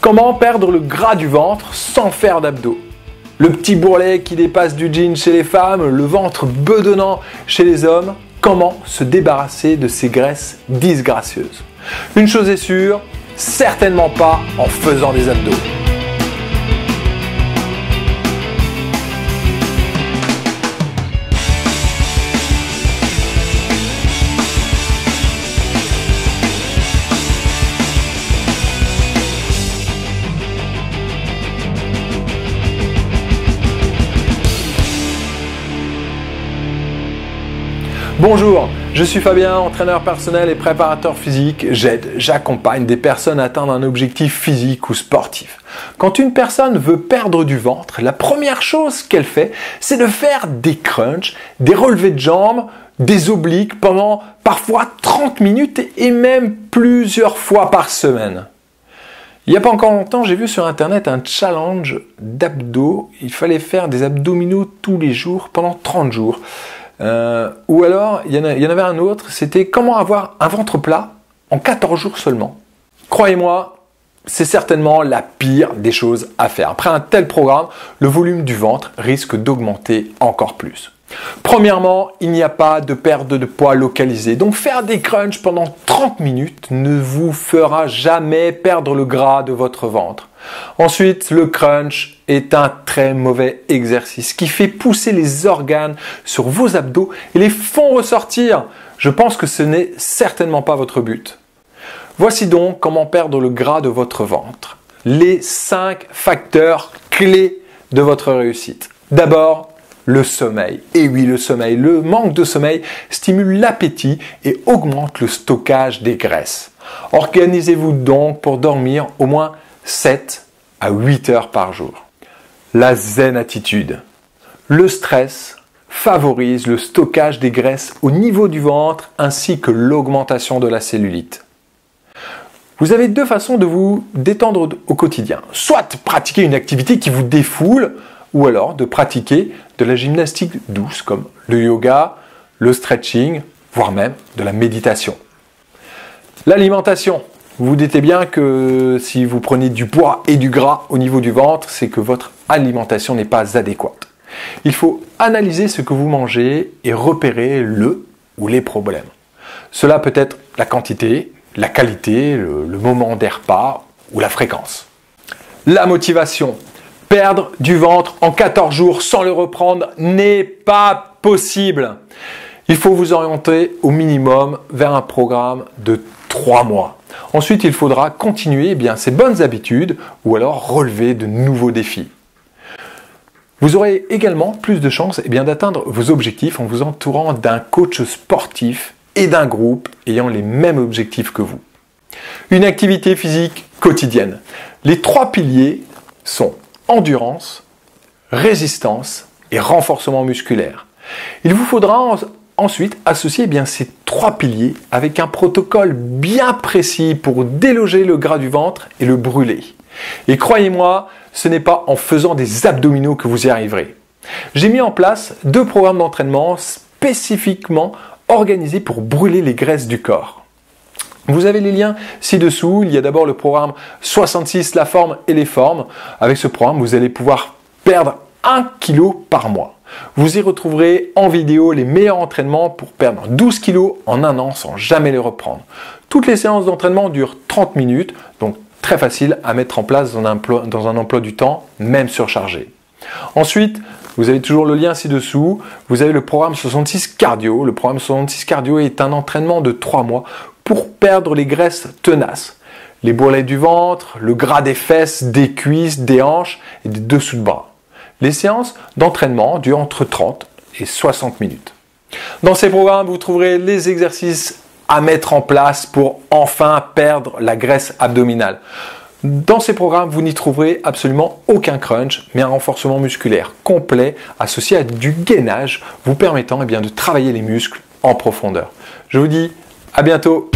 Comment perdre le gras du ventre sans faire d'abdos? Le petit bourrelet qui dépasse du jean chez les femmes, le ventre bedonnant chez les hommes. Comment se débarrasser de ces graisses disgracieuses? Une chose est sûre, certainement pas en faisant des abdos. Bonjour, je suis Fabien, entraîneur personnel et préparateur physique. J'accompagne des personnes à atteindre un objectif physique ou sportif. Quand une personne veut perdre du ventre, la première chose qu'elle fait, c'est de faire des crunchs, des relevés de jambes, des obliques pendant parfois 30 minutes et même plusieurs fois par semaine. Il n'y a pas encore longtemps, j'ai vu sur internet un challenge d'abdos. Il fallait faire des abdominaux tous les jours pendant 30 jours. Ou alors, il y en avait un autre, c'était comment avoir un ventre plat en 14 jours seulement. Croyez-moi, c'est certainement la pire des choses à faire. Après un tel programme, le volume du ventre risque d'augmenter encore plus. Premièrement, il n'y a pas de perte de poids localisée. Donc faire des crunchs pendant 30 minutes ne vous fera jamais perdre le gras de votre ventre. Ensuite, le crunch est un très mauvais exercice qui fait pousser les organes sur vos abdos et les font ressortir. Je pense que ce n'est certainement pas votre but. Voici donc comment perdre le gras de votre ventre. Les 5 facteurs clés de votre réussite. D'abord, le sommeil. Et oui, le sommeil. Le manque de sommeil stimule l'appétit et augmente le stockage des graisses. Organisez-vous donc pour dormir au moins 7 à 8 heures par jour. La zen attitude. Le stress favorise le stockage des graisses au niveau du ventre ainsi que l'augmentation de la cellulite. Vous avez 2 façons de vous détendre au quotidien. Soit pratiquer une activité qui vous défoule, ou alors de pratiquer de la gymnastique douce comme le yoga, le stretching, voire même de la méditation. L'alimentation. Vous vous doutez bien que si vous prenez du poids et du gras au niveau du ventre, c'est que votre alimentation n'est pas adéquate. Il faut analyser ce que vous mangez et repérer le ou les problèmes. Cela peut être la quantité, la qualité, le moment des repas ou la fréquence. La motivation. Perdre du ventre en 14 jours sans le reprendre n'est pas possible. Il faut vous orienter au minimum vers un programme de 3 mois. Ensuite, il faudra continuer ces bonnes habitudes ou alors relever de nouveaux défis. Vous aurez également plus de chances d'atteindre vos objectifs en vous entourant d'un coach sportif et d'un groupe ayant les mêmes objectifs que vous. Une activité physique quotidienne. Les 3 piliers sont endurance, résistance et renforcement musculaire. Il vous faudra ensuite associer ces 3 piliers avec un protocole bien précis pour déloger le gras du ventre et le brûler. Et croyez-moi, ce n'est pas en faisant des abdominaux que vous y arriverez. J'ai mis en place 2 programmes d'entraînement spécifiquement organisés pour brûler les graisses du corps. Vous avez les liens ci-dessous. Il y a d'abord le programme 66, la forme et les formes. Avec ce programme, vous allez pouvoir perdre 1 kg par mois. Vous y retrouverez en vidéo les meilleurs entraînements pour perdre 12 kg en 1 an sans jamais les reprendre. Toutes les séances d'entraînement durent 30 minutes, donc très facile à mettre en place dans un emploi du temps, même surchargé. Ensuite, vous avez toujours le lien ci-dessous. Vous avez le programme 66 cardio. Le programme 66 cardio est un entraînement de 3 mois pour perdre les graisses tenaces. Les bourrelets du ventre, le gras des fesses, des cuisses, des hanches et des dessous de bras. Les séances d'entraînement durent entre 30 et 60 minutes. Dans ces programmes, vous trouverez les exercices à mettre en place pour enfin perdre la graisse abdominale. Dans ces programmes, vous n'y trouverez absolument aucun crunch, mais un renforcement musculaire complet associé à du gainage vous permettant de travailler les muscles en profondeur. Je vous dis à bientôt.